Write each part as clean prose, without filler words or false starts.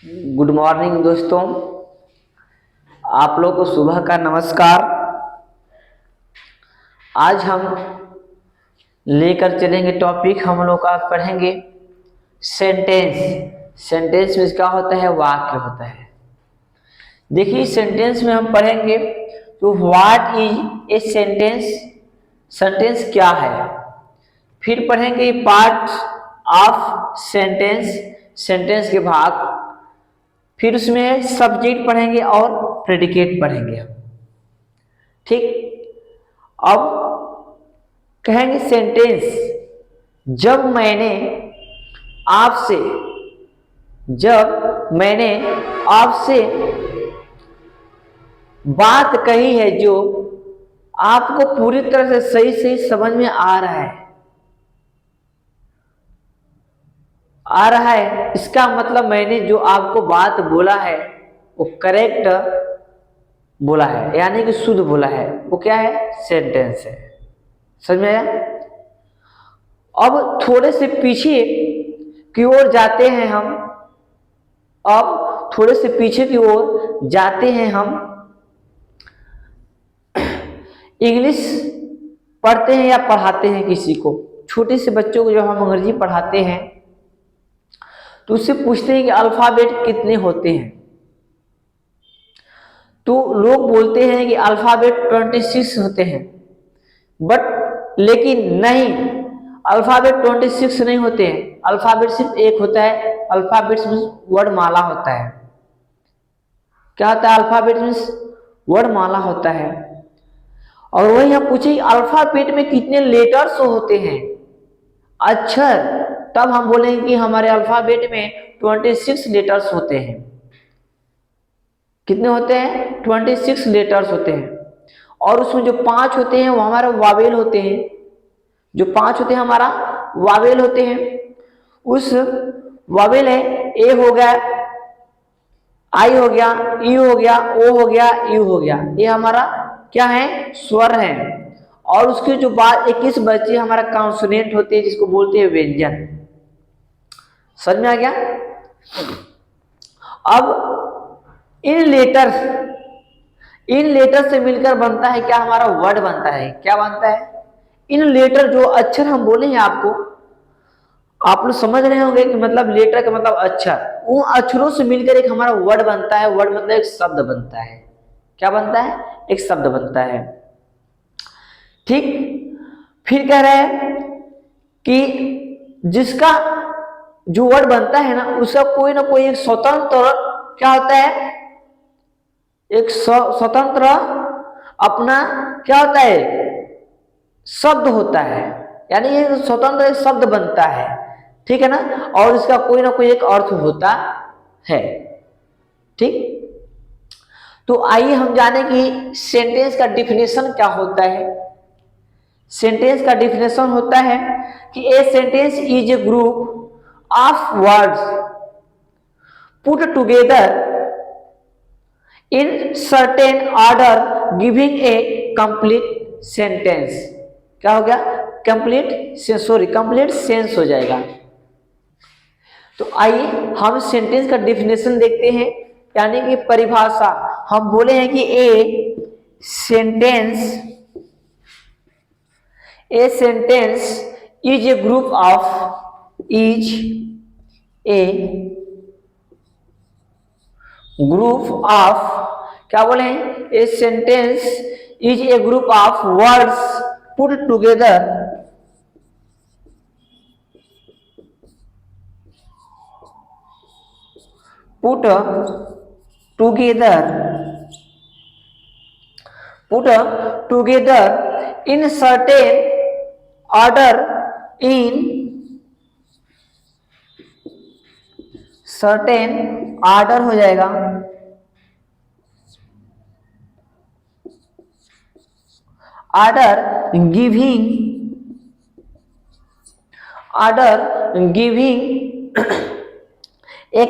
Good morning दोस्तों, आप लोग को सुबह का नमस्कार। आज हम लेकर चलेंगे टॉपिक, हम लोग का पढ़ेंगे सेंटेंस। सेंटेंस में क्या होता है? वाक्य होता है। देखिए सेंटेंस में हम पढ़ेंगे तो what is a sentence, sentence क्या है। फिर पढ़ेंगे पार्ट ऑफ सेंटेंस, सेंटेंस के भाग। फिर उसमें सब्जेक्ट पढ़ेंगे और प्रेडिकेट पढ़ेंगे हम। ठीक, अब कहेंगे सेंटेंस। जब मैंने आपसे बात कही है जो आपको पूरी तरह से सही सही समझ में आ रहा है, इसका मतलब मैंने जो आपको बात बोला है वो करेक्ट बोला है, यानी कि शुद्ध बोला है। वो क्या है? सेंटेंस है। समझ में आया? अब थोड़े से पीछे की ओर जाते हैं हम। अब थोड़े से पीछे की ओर जाते हैं हम। इंग्लिश पढ़ते हैं या पढ़ाते हैं किसी को, छोटे से बच्चों को जब हम अंग्रेजी पढ़ाते हैं तो उससे पूछते हैं कि अल्फाबेट कितने होते हैं, तो लोग बोलते हैं कि अल्फाबेट 26 होते हैं। बट लेकिन नहीं, अल्फाबेट 26 नहीं होते हैं। अल्फाबेट सिर्फ एक होता है। अल्फाबेट मीन्स वर्णमाला होता है। क्या होता है? अल्फाबेट मीन्स वर्णमाला होता है। और वही हम पूछे अल्फाबेट में कितने लेटर्स होते हैं, अक्षर, तब हम बोलेंगे कि हमारे अल्फाबेट में 26 लेटर्स होते हैं। कितने होते हैं? 26 लेटर्स होते हैं। और उसमें जो 5 होते हैं वो हमारे वावेल होते हैं। जो 5 होते हैं हमारा वावेल होते हैं। उस वावेल है ए हो गया, आई हो गया, ई हो गया, ओ हो गया, यू हो गया। ये हमारा क्या है? स्वर है। और उसके जो बाद 21 बचे हमारा कॉन्सोनेंट होते हैं, जिसको बोलते हैं व्यंजन। समझ में आ गया? अब इन लेटर से मिलकर बनता है क्या? हमारा वर्ड बनता है। क्या बनता है? इन लेटर, जो अक्षर हम बोले हैं आपको, आप लोग समझ रहे होंगे कि मतलब लेटर का मतलब अक्षर, उन अक्षरों से मिलकर एक हमारा वर्ड बनता है। वर्ड मतलब एक शब्द बनता है। क्या बनता है? एक शब्द बनता है। ठीक, फिर कह रहे हैं कि जिसका जो वर्ड बनता है ना, उसका कोई ना कोई एक स्वतंत्र क्या होता है? एक स्वतंत्र अपना क्या होता है? शब्द होता है, यानी ये स्वतंत्र एक शब्द बनता है। ठीक है ना? और इसका कोई ना कोई एक अर्थ होता है। ठीक, तो आइए हम जाने कि सेंटेंस का डिफिनेशन क्या होता है। सेंटेंस का डिफिनेशन होता है कि a sentence is a group of words put together in certain order giving a complete sentence. क्या हो गया? कंप्लीट सेंस हो जाएगा। तो आइए हम सेंटेंस का डिफिनेशन देखते हैं, यानी कि परिभाषा। हम बोले हैं कि a sentence is a group of क्या बोले हैं? A sentence is a group of words put together in certain order हो जाएगा। order giving a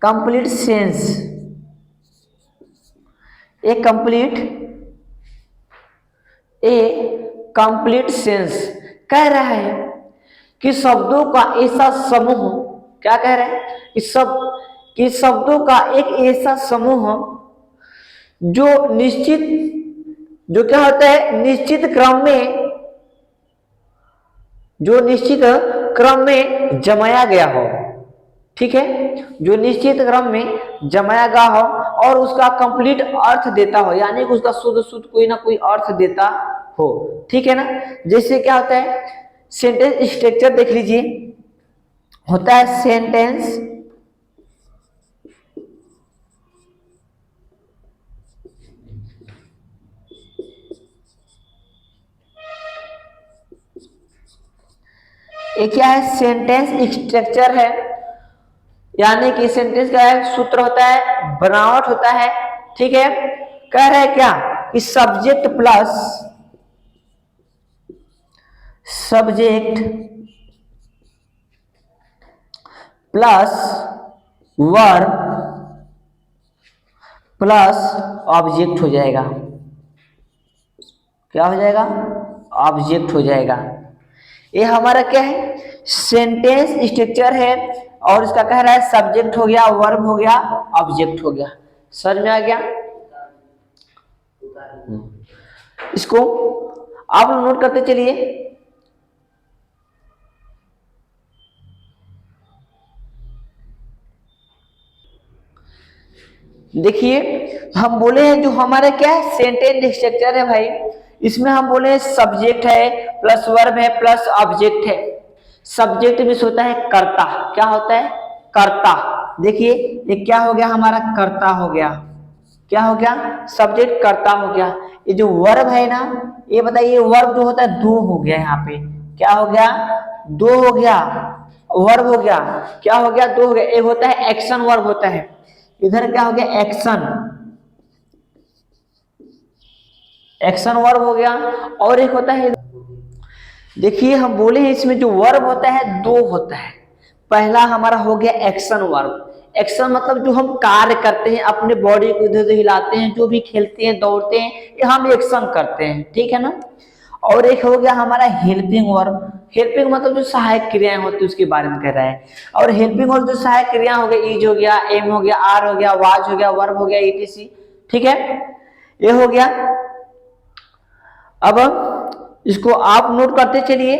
complete sense, a complete sense, कह रहा है कि शब्दों का ऐसा समूह, क्या कह रहा है कि शब्दों का एक ऐसा समूह जो क्या होता है, निश्चित क्रम में जमाया गया हो, ठीक है, जो निश्चित क्रम में जमाया गया हो और उसका कंप्लीट अर्थ देता हो, यानी कि उसका शुद्ध कोई ना कोई अर्थ देता हो, ठीक है ना। जैसे क्या होता है, सेंटेंस स्ट्रक्चर देख लीजिए, होता है सेंटेंस ये क्या है, सेंटेंस स्ट्रक्चर है, यानी कि सेंटेंस का है सूत्र होता है, बनावट होता है, ठीक है। कह रहे हैं क्या कि subject plus verb plus object हो जाएगा, क्या हो जाएगा, ऑब्जेक्ट हो जाएगा। ये हमारा क्या है, सेंटेंस स्ट्रक्चर है, और इसका कह रहा है सब्जेक्ट हो गया, वर्ब हो गया, ऑब्जेक्ट हो गया। समझ में आ गया? इसको आप लोग नोट करते चलिए। देखिए हम बोले हैं जो हमारे क्या है, सेंटेंस स्ट्रक्चर है भाई, इसमें हम बोले हैं सब्जेक्ट है प्लस वर्ब है प्लस ऑब्जेक्ट है। सब्जेक्ट में होता है कर्ता, क्या होता है, कर्ता। देखिए ये क्या हो गया, हमारा कर्ता हो गया, क्या हो गया, सब्जेक्ट कर्ता हो गया। ये जो वर्ब है ना, ये बताइए वर्ब जो होता है दो हो गया, यहाँ पे क्या हो गया, दो हो गया, वर्ब हो गया, क्या हो गया, दो हो गया। एक होता है एक्शन वर्ब होता है, इधर क्या हो गया, एक्शन वर्ब हो गया। और एक होता है, देखिए हम बोले हैं इसमें जो वर्ब होता है दो होता है। पहला हमारा हो गया एक्शन वर्ब, एक्शन मतलब जो हम कार्य करते हैं, अपने बॉडी को इधर उधर हिलाते हैं, जो भी खेलते हैं दौड़ते हैं, ये हम एक्शन करते हैं, ठीक है ना। और एक हो गया हमारा हेल्पिंग वर्ब, हेल्पिंग मतलब जो सहायक क्रियाएं होती है उसके बारे में कह रहा है। और हेल्पिंग वर्ब जो सहायक क्रिया हो गया, इज हो गया, एम हो गया, आर हो गया, वाज हो गया, वर्ब हो गया, ईटीसी, ठीक है, ये हो गया। अब इसको आप नोट करते चलिए,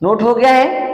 नोट हो गया है।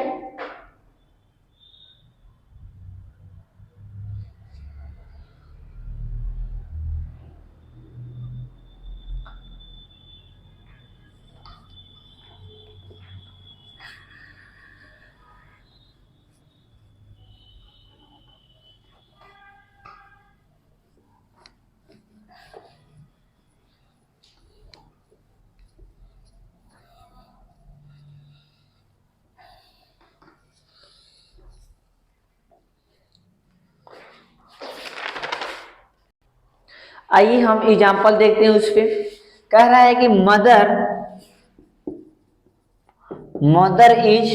आइए हम एग्जाम्पल देखते हैं उस पर। कह रहा है कि मदर इज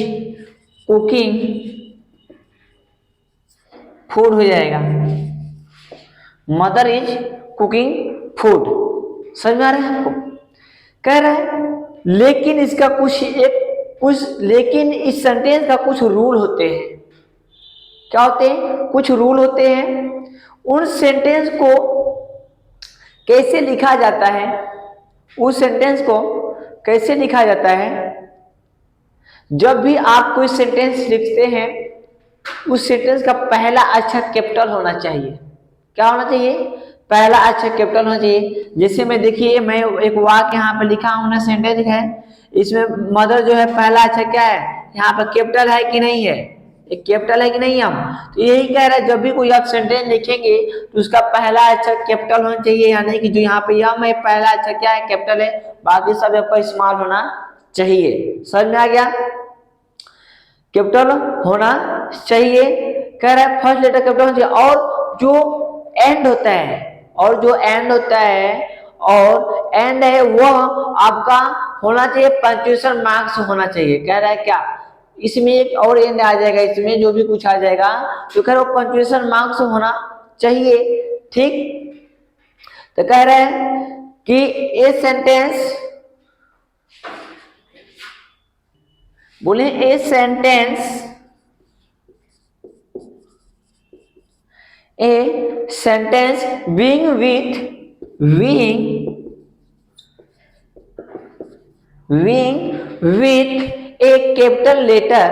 कुकिंग फूड हो जाएगा, मदर इज कुकिंग फूड। समझ में आ रहा है आपको? कह रहा है लेकिन इसका लेकिन इस सेंटेंस का कुछ रूल होते हैं। क्या होते हैं? कुछ रूल होते हैं। उन सेंटेंस को कैसे लिखा जाता है, उस सेंटेंस को कैसे लिखा जाता है, जब भी आप कोई सेंटेंस लिखते हैं उस सेंटेंस का पहला अक्षर कैपिटल होना चाहिए। क्या होना चाहिए? पहला अक्षर कैपिटल होना चाहिए। जैसे मैं देखिए, मैं एक वाक्य यहाँ पे लिखा हूं ना, सेंटेंस है, इसमें मदर जो है पहला अक्षर क्या है, यहाँ पर कैपिटल है कि नहीं है, एक कैपिटल है कि नहीं। हम तो यही कह रहे हैं, जब भी कोई आप सेंटेंस लिखेंगे तो उसका पहला अक्षर कैपिटल होना चाहिए, यानी कि जो यहाँ पे यम है पहला अक्षर क्या है, कैपिटल है, बाकी सब आपका स्मॉल होना चाहिए। समझ में आ गया? कैपिटल होना चाहिए। कह रहा है फर्स्ट लेटर कैपिटल होना चाहिए, और जो एंड होता है, और एंड है वह आपका होना चाहिए, पंक्चुएशन मार्क्स होना चाहिए। कह रहा है क्या, इसमें एक और एंड आ जाएगा, इसमें जो भी कुछ आ जाएगा तो कह रहा है पंक्चुएशन मार्क्स होना चाहिए, ठीक। तो कह रहे हैं कि ये सेंटेंस बोले a sentence being with a capital letter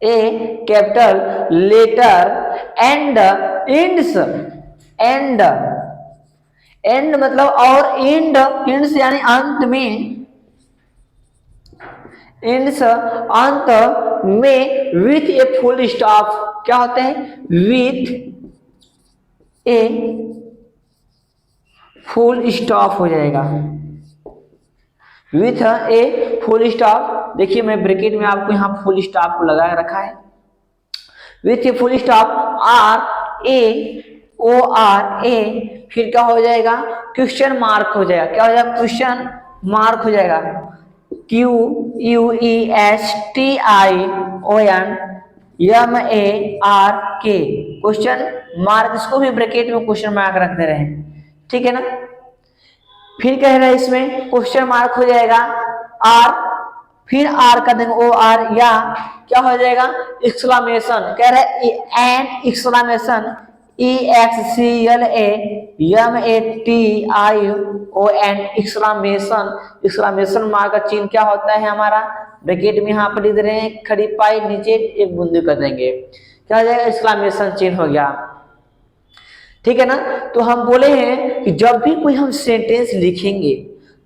a capital letter and end मतलब और इंड्स यानी अंत में विथ ए फुल स्टॉप। क्या होता है? विथ ए फुल स्टॉप हो जाएगा, विथ ए फुल स्टॉप। देखिए मैं ब्रैकेट में आपको यहाँ फुल स्टॉप को लगा रखा है, with a full stop RAORA, फिर क्या हो जाएगा? क्वेश्चन मार्क हो जाएगा। क्या हो जाएगा? क्वेश्चन मार्क हो जाएगा। QUESTIONMARK, question mark. इसको भी ब्रैकेट में क्वेश्चन मार्क रख दे रहे हैं, ठीक है ना। फिर कह रहे हैं इसमें क्वेश्चन मार्क हो जाएगा R, फिर R का देंगे OR, या क्या हो जाएगा? एक्सक्लामेशन। कह रहे हैं an exclamation EXCLAMATION, exclamation mark का चिन्ह क्या होता है हमारा? ब्रैकेट में यहाँ पर लिख रहे हैं, खड़ी पाई नीचे एक बिंदु कर देंगे, क्या हो जाएगा? एक्सक्लामेशन चिन्ह हो गया, ठीक है ना। तो हम बोले हैं कि जब भी कोई हम सेंटेंस लिखेंगे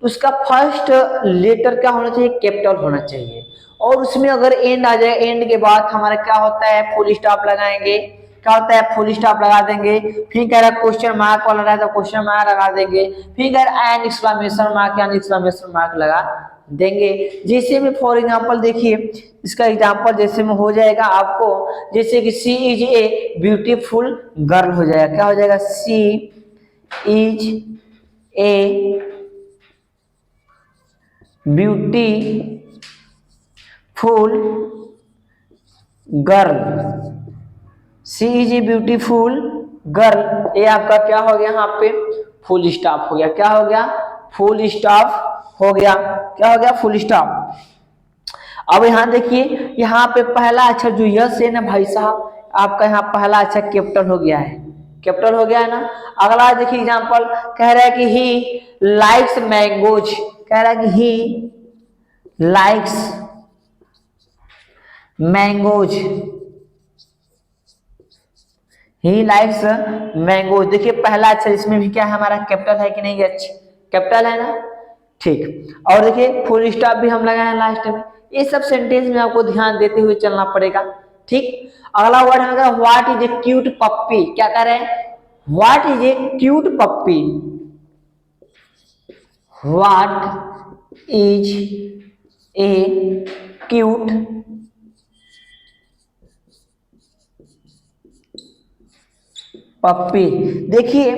तो उसका फर्स्ट लेटर क्या होना चाहिए? कैपिटल होना चाहिए। और उसमें अगर एंड आ जाए, एंड के बाद हमारा क्या होता है? फुल स्टॉप लगाएंगे। क्या होता है? फुल स्टॉप लगा देंगे। फिर कह रहा है क्वेश्चन मार्क वाला रहा है तो क्वेश्चन मार्क लगा देंगे। फिर कह रहा है एन एक्सक्लामेशन मार्क, यानी एक्सक्लामेशन मार्क लगा देंगे। जैसे में फॉर एग्जांपल देखिए, इसका एग्जांपल जैसे में हो जाएगा आपको, जैसे कि she is a beautiful girl हो जाएगा। क्या हो जाएगा? She is a beautiful girl, she is a beautiful girl. ये आपका क्या हो गया? यहाँ पे फुल स्टॉप हो गया। क्या हो गया? फुल स्टॉप हो गया। क्या हो गया? Full stop. अब यहाँ देखिए, यहाँ पे पहला अक्षर जो यस है ना भाई साहब, आपका यहाँ पहला अक्षर कैपिटल हो गया है, कैपिटल हो गया है ना। अगला देखिए एग्जांपल, कह रहा है कि ही लाइक्स मैंगोज, कह रहा है कि he likes mangoes, he likes mangoes. देखिए पहला अक्षर इसमें भी क्या है हमारा? कैपिटल है कि नहीं? कैपिटल है ना, ठीक। और देखिए फुल स्टॉप भी हम लगाए हैं लास्ट में। ये सब सेंटेंस में आपको ध्यान देते हुए चलना पड़ेगा, ठीक। अगला वर्ड है what is a cute puppy. क्या कह रहे हैं? What is a cute puppy, what is a cute puppy. देखिए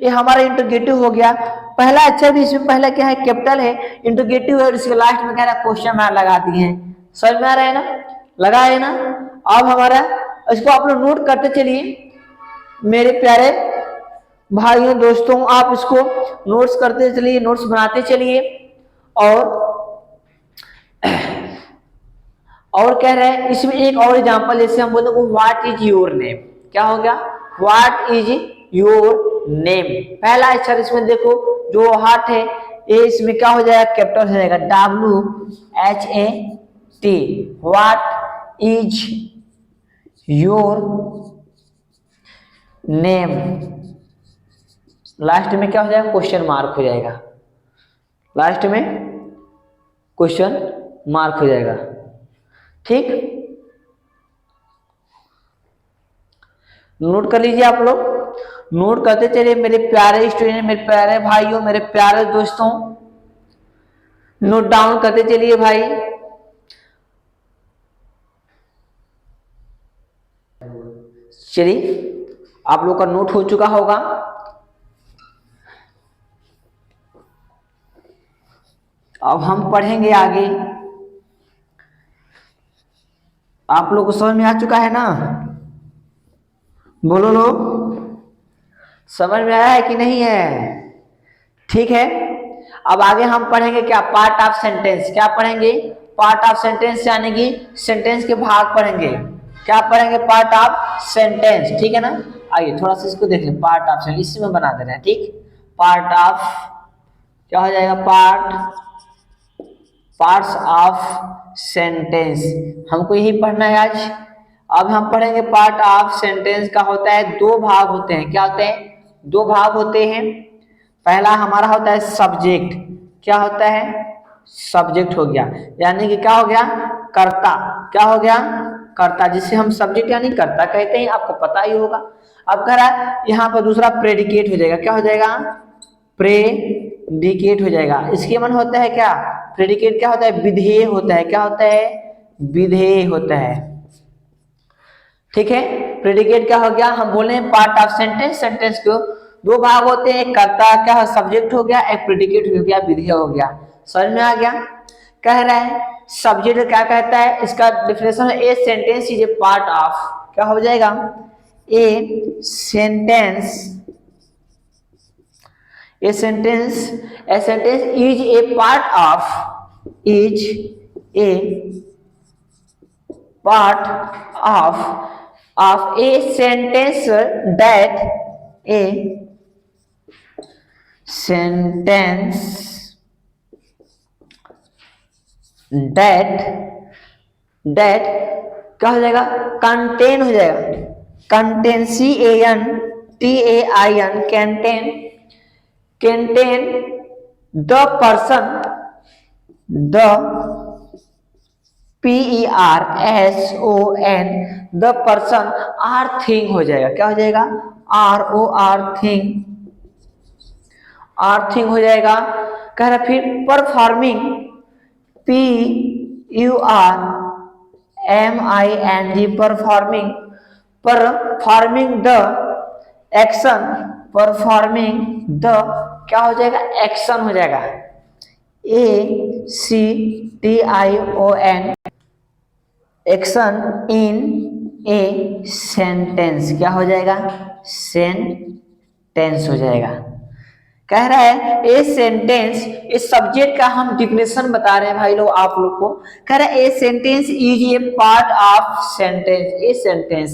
ये हमारा इंटरोगेटिव हो गया। पहला अक्षर भी इसमें पहला क्या है? कैपिटल है, इंटरोगेटिव है, और इसके लास्ट में कह रहा है क्वेश्चन मार्क लगा दिए हैं। समझ में आ रहा है ना? लगा है ना? अब हमारा इसको आप लोग नोट करते चलिए मेरे प्यारे भाइयों दोस्तों, आप इसको नोट्स करते चलिए, नोट्स बनाते चलिए। और कह रहे हैं इसमें एक और एग्जांपल, जैसे हम बोलते हैं व्हाट इज योर नेम। क्या हो गया? What is your name. पहला अक्षर इसमें देखो जो हार्ट है, ये इसमें क्या हो जाएगा? कैपिटल हो जाएगा, WHAT। What is your name. Last में क्या हो जाएगा? क्वेश्चन मार्क हो जाएगा, लास्ट में क्वेश्चन मार्क हो जाएगा, ठीक। नोट कर लीजिए आप लोग, नोट करते चलिए मेरे प्यारे स्टूडेंट, मेरे प्यारे भाइयों, मेरे प्यारे दोस्तों, नोट डाउन करते चलिए भाई। चलिए आप लोग का नोट हो चुका होगा। अब हम पढ़ेंगे आगे। आप लोग को समझ में आ चुका है ना? बोलो लोग, समझ में आया है कि नहीं है? ठीक है। अब आगे हम पढ़ेंगे क्या, पार्ट ऑफ सेंटेंस। क्या पढ़ेंगे, पार्ट ऑफ सेंटेंस, यानी कि सेंटेंस के भाग पढ़ेंगे। क्या पढ़ेंगे, पार्ट ऑफ सेंटेंस, ठीक है ना। आइए थोड़ा सा इसको देख लें, पार्ट ऑफ सेंटेंस इसी में बना दे रहे हैं, ठीक। पार्ट ऑफ, क्या हो जाएगा, पार्ट्स ऑफ सेंटेंस, हमको यही पढ़ना है आज। अब हम पढ़ेंगे पार्ट ऑफ सेंटेंस का होता है, दो भाग होते हैं। क्या होते हैं, दो भाग होते हैं। पहला हमारा होता है सब्जेक्ट। क्या होता है, सब्जेक्ट हो गया, यानी कि क्या हो गया, कर्ता। क्या हो गया, कर्ता, जिसे हम सब्जेक्ट यानी कर्ता कहते हैं, आपको पता ही होगा। अब कह रहा है यहाँ पर दूसरा प्रेडिकेट हो जाएगा। क्या हो जाएगा, प्रेडिकेट हो जाएगा। इसके मन होता है क्या, प्रेडिकेट क्या होता है, विधेय होता है। क्या होता है, विधेय होता है, ठीक है। प्रेडिकेट क्या हो गया, हम बोले हैं पार्ट ऑफ सेंटेंस। सेंटेंस को दो भाग होते हैं, कर्ता क्या, सब्जेक्ट हो गया, एक प्रेडिकेट हो गया, विधेय हो गया। समझ में आ गया। कह रहा है सब्जेक्ट क्या कहता है, इसका डेफिनेशन है, a sentence is a part of, क्या हो जाएगा, a sentence, a sentence is a part of, is a part of a sentence that, a sentence that क्या हो जाएगा, कंटेन हो जाएगा, contain, contain, contain the person, the person, the person, or thing हो जाएगा। क्या हो जाएगा, thing हो जाएगा। कह रहा फिर performing, performing, performing the action, performing the क्या हो जाएगा, एक्शन हो जाएगा, ACTION, action in a sentence. क्या हो जाएगा, सेंटेंस हो जाएगा। कह रहा है ए सेंटेंस, इस सब्जेक्ट का हम डिफिनेशन बता रहे हैं भाई लोग आप लोग को। कह रहा है a sentence is a part of sentence, a sentence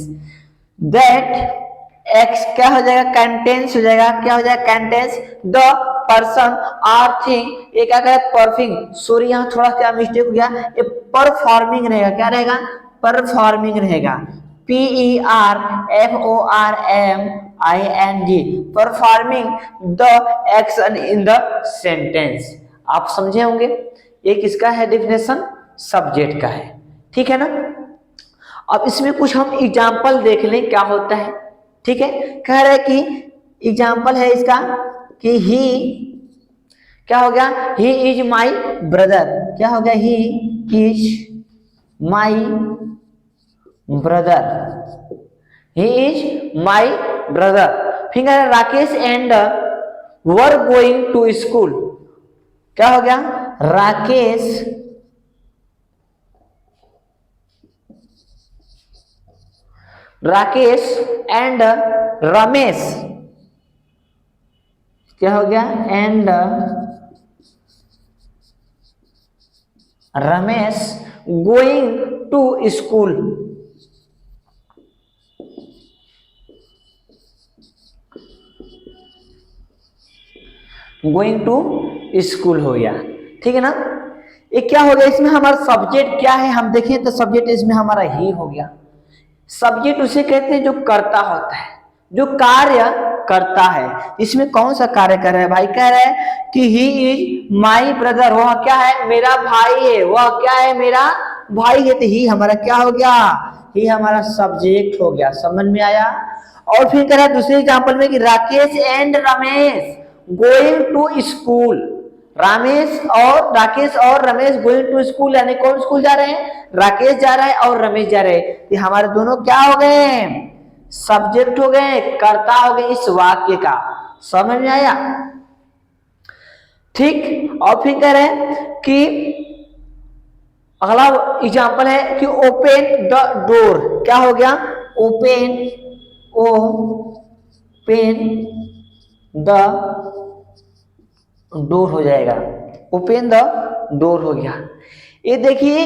that x क्या हो जाएगा, कंटेंस हो जाएगा। क्या हो जाएगा, कंटेंस द पर्सन और थिंग, ये क्या कहे, परफॉर्मिंग, सॉरी यहाँ थोड़ा क्या मिस्टेक हो गया, ये परफॉर्मिंग रहेगा। क्या रहेगा, परफॉर्मिंग रहेगा, PERFORMING, performing the action in the sentence. आप समझे होंगे, ये किसका है डिफिनेशन, सब्जेक्ट का है, ठीक है ना। अब इसमें कुछ हम एग्जाम्पल देख लें क्या होता है, ठीक है। कह रहे कि एग्जाम्पल है इसका कि ही क्या हो गया, ही इज माई ब्रदर। क्या हो गया, he is my brother, he is my brother. फिर कह रहे Rakesh and were going to school. क्या हो गया, राकेश एंड रमेश, क्या हो गया, and Ramesh going to school. Going to school हो गया, ठीक है ना। ये क्या हो गया, इसमें हमारा सब्जेक्ट क्या है, हम देखें तो सब्जेक्ट इसमें हमारा ही हो गया। सब्जेक्ट उसे कहते हैं जो करता होता है, जो कार्य करता है। इसमें कौन सा कार्य कर रहा है भाई, कह रहा है कि ही इज माई ब्रदर, वह क्या है, मेरा भाई है, वह क्या है, मेरा भाई है। तो ही हमारा क्या हो गया, ही हमारा सब्जेक्ट हो गया। समझ में आया। और फिर कह रहा है दूसरे एग्जाम्पल में कि Rakesh and Ramesh going to school, Rakesh और रमेश गोइंग टू स्कूल, यानी कौन स्कूल जा रहे हैं, राकेश जा रहा है और रमेश जा रहे हैं। ये हमारे दोनों क्या हो गए, सब्जेक्ट हो गए, कर्ता हो गए इस वाक्य का। समझ में आया, ठीक। और फिर कह रहे हैं कि अगला एग्जाम्पल है कि ओपन द डोर। क्या हो गया, ओपन द डोर हो जाएगा, ओपन द डोर हो गया। ये देखिए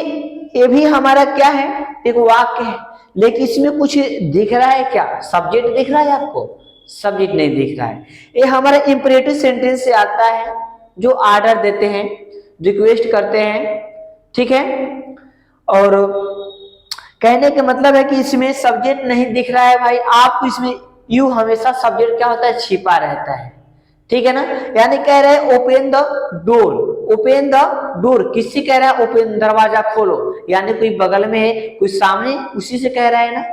ये भी हमारा क्या है, एक वाक्य है, लेकिन इसमें कुछ दिख रहा है क्या, सब्जेक्ट दिख रहा है आपको, सब्जेक्ट नहीं दिख रहा है। ये हमारा इंपरेटिव सेंटेंस से आता है, जो ऑर्डर देते हैं, रिक्वेस्ट करते हैं, ठीक है। और कहने का मतलब है कि इसमें सब्जेक्ट नहीं दिख रहा है भाई आपको, इसमें यू हमेशा सब्जेक्ट क्या होता है, छिपा रहता है, ठीक है ना। यानी कह रहे हैं open the door, open the door किससे कह रहा है, ओपन दरवाजा खोलो, यानी कोई बगल में है, कोई सामने, उसी से कह रहा है ना,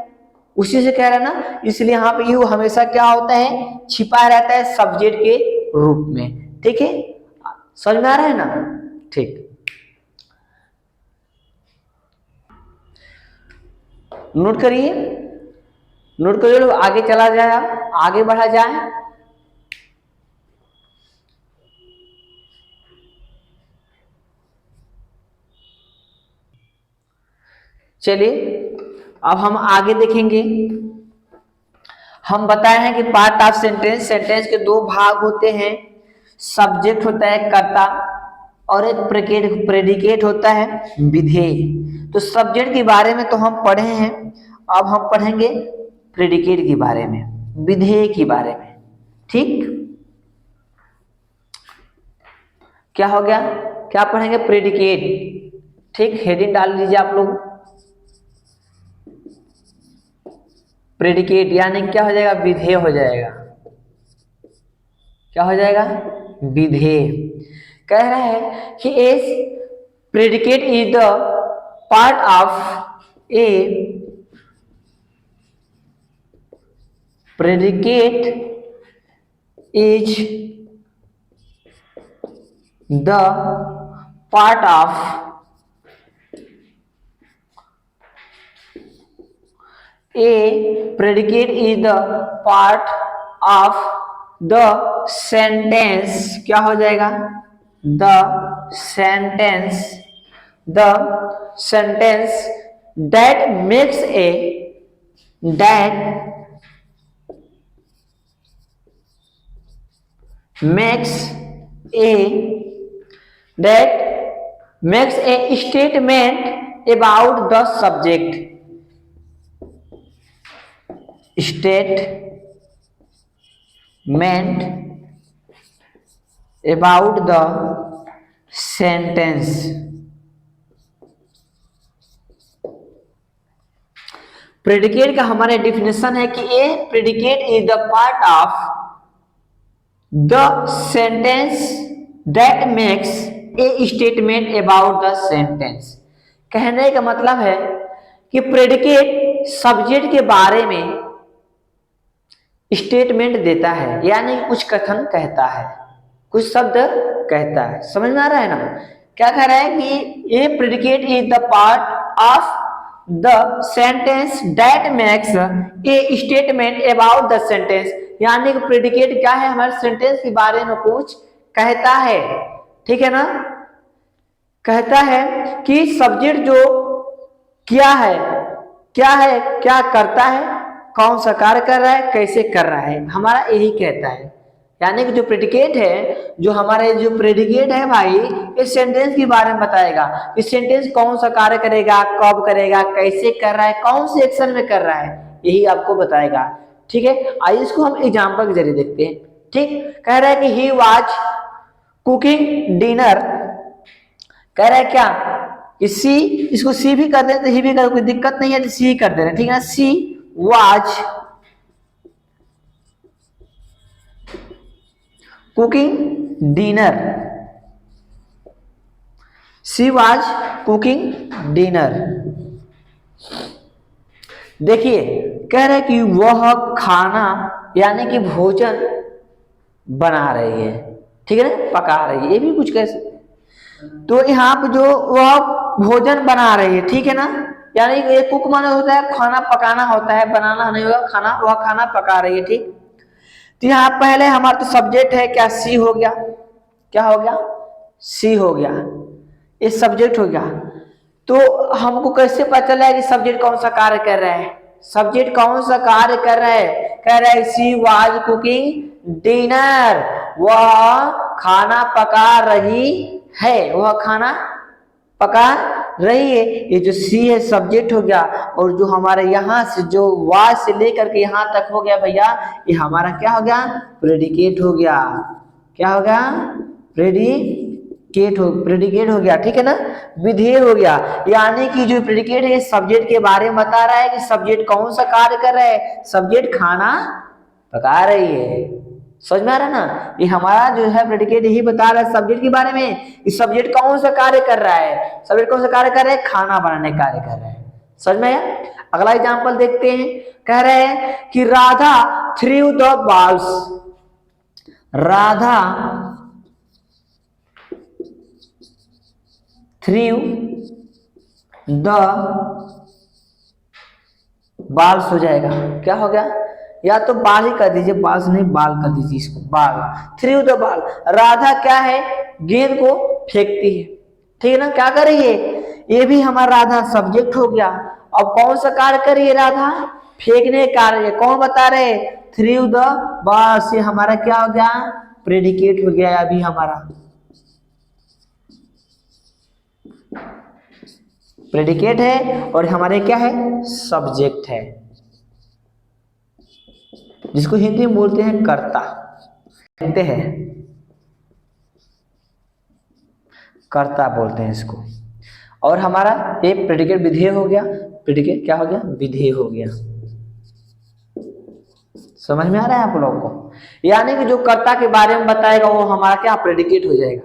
उसी से कह रहा है ना, इसलिए यहाँ पे यू हमेशा क्या होता है, छिपा रहता है सब्जेक्ट के रूप में, ठीक है। समझ में आ रहा है ना, ठीक। नोट करिए, नोट करिए लोग, आगे चला जाए, आगे बढ़ा जाए। चलिए अब हम आगे देखेंगे। हम बताए हैं कि पार्ट ऑफ सेंटेंस, सेंटेंस के दो भाग होते हैं, सब्जेक्ट होता है कर्ता और एक प्रेडिकेट होता है विधेय। तो सब्जेक्ट के बारे में तो हम पढ़े हैं, अब हम पढ़ेंगे प्रेडिकेट के बारे में, विधेय के बारे में, ठीक। क्या हो गया, क्या पढ़ेंगे, प्रेडिकेट, ठीक। हेडिंग डाल लीजिए आप लोग, प्रेडिकेट यानी क्या हो जाएगा, विधेय हो जाएगा, क्या हो जाएगा, विधेय। कह रहा है कि S predicate is the part of A, predicate is the part of A, predicate is the part of the sentence, क्या हो जाएगा, the sentence, the sentence that makes a, that makes a, that makes a statement about the subject, statement about the sentence। Predicate का हमारा definition है कि a predicate is the part of the sentence that makes a statement about the sentence. कहने का मतलब है कि predicate subject के बारे में स्टेटमेंट देता है, यानी कुछ कथन कहता है, कुछ शब्द कहता है। समझ में आ रहा है ना, क्या कह रहा है कि ये predicate is the part of the sentence that makes a statement about the sentence, यानी कि प्रेडिकेट क्या है, हमारे सेंटेंस के बारे में कुछ कहता है, ठीक है ना। कहता है कि सब्जेक्ट जो क्या है, क्या है, क्या करता है, कौन सा कार्य कर रहा है, कैसे कर रहा है, हमारा यही कहता है। यानी कि जो प्रेडिकेट है, जो हमारे जो प्रेडिकेट है भाई, इस सेंटेंस के बारे में बताएगा, इस सेंटेंस कौन सा कार्य करेगा, कब करेगा, कैसे कर रहा है, कौन से एक्शन में कर रहा है, यही आपको बताएगा, ठीक है। आइए इसको हम एग्जाम्पल के जरिए देखते हैं, ठीक। कह रहा है कि ही वाज कुकिंग डिनर, कह रहा है क्या कि सी, इसको सी भी कर दें तो ही भी कर, कोई दिक्कत नहीं है, तो सी कर दे रहे हैं, ठीक है। She was cooking dinner, she was cooking dinner. देखिए कह रहे कि वह खाना यानी कि भोजन बना रही है, ठीक है ना, पका रही है, ये भी कुछ कह सकते हैं। तो यहाँ पे जो वह भोजन बना रही है, ठीक है ना, यानी ये कुक माने होता है खाना पकाना होता है, बनाना नहीं होगा, खाना, वह खाना पका रही है, ठीक। तो यहाँ पहले हमारा तो सब्जेक्ट है क्या, सी हो गया, क्या हो गया, सी हो गया, ये सब्जेक्ट हो गया। तो हमको कैसे पता चला है कि सब्जेक्ट कौन सा कार्य कर रहा है, सब्जेक्ट कौन सा कार्य कर रहा है? कह रहा है शी वाज कुकिंग डिनर, वह खाना पका रही है, वह खाना पका रही है। ये जो सी है सब्जेक्ट हो गया, और जो हमारे यहाँ से जो वाज से लेकर के यहाँ तक हो गया भैया, ये हमारा क्या हो गया? प्रेडिकेट हो गया। क्या हो गया? प्रेडिकेट हो गया, ठीक है ना। विधेय हो गया, यानी कि जो प्रेडिकेट है सब्जेक्ट के बारे में बता रहा है कि सब्जेक्ट कौन सा कार्य कर रहा है? सब्जेक्ट खाना पका रही है। समझ में आ रहा है ना? ये हमारा जो है प्रेडिकेट यही बता रहा है सब्जेक्ट के बारे में कि सब्जेक्ट कौन सा कार्य कर रहा है। सब्जेक्ट कौन सा कार्य कर रहा है? खाना बनाने का कार्य कर रहा है। समझ में आया? अगला एग्जांपल देखते हैं। कह रहे हैं कि Radha threw the balls, Radha threw the balls हो जाएगा। क्या हो गया? या तो बाल ही कर दीजिए, बाल्स नहीं बाल कर दीजिए इसको, बाल। थ्रू द बाल, राधा क्या है? गेंद को फेंकती है, ठीक है ना। क्या कर रही है? ये भी हमारा राधा सब्जेक्ट हो गया। अब कौन सा कार्य कर रही है राधा? फेंकने कार्य। कौन बता रहे? थ्रू द बाल्स, ये हमारा क्या हो गया? प्रेडिकेट हो गया अभी हमारा। प्रेडिकेट है और हमारे क्या है? सब्जेक्ट है, जिसको हिंदी में बोलते हैं कर्ता, कहते हैं कर्ता बोलते हैं इसको। और हमारा ये प्रेडिकेट विधेय हो गया। प्रेडिकेट क्या हो गया? विधेय हो गया। समझ में आ रहा है आप लोगों को? यानी कि जो कर्ता के बारे में बताएगा वो हमारा क्या? प्रेडिकेट हो जाएगा।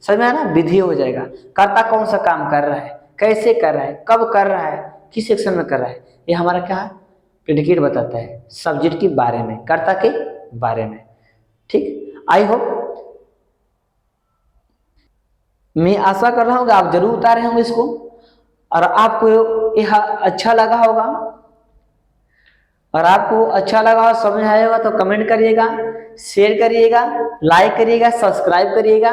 समझ में आ रहा है? विधेय हो जाएगा। कर्ता कौन सा काम कर रहा है, कैसे कर रहा है, कब कर रहा है, किस सेक्शन में कर रहा है, ये हमारा क्या है? प्रेडिकेट बताता है सब्जेक्ट के बारे में, कर्ता के बारे में। ठीक, आई होप, मैं आशा कर रहा हूँ कि आप जरूर उतारे होंगे इसको और आपको यह अच्छा लगा होगा। और आपको अच्छा लगा हो, समझ आया होगा तो कमेंट करिएगा, शेयर करिएगा, लाइक करिएगा, सब्सक्राइब करिएगा।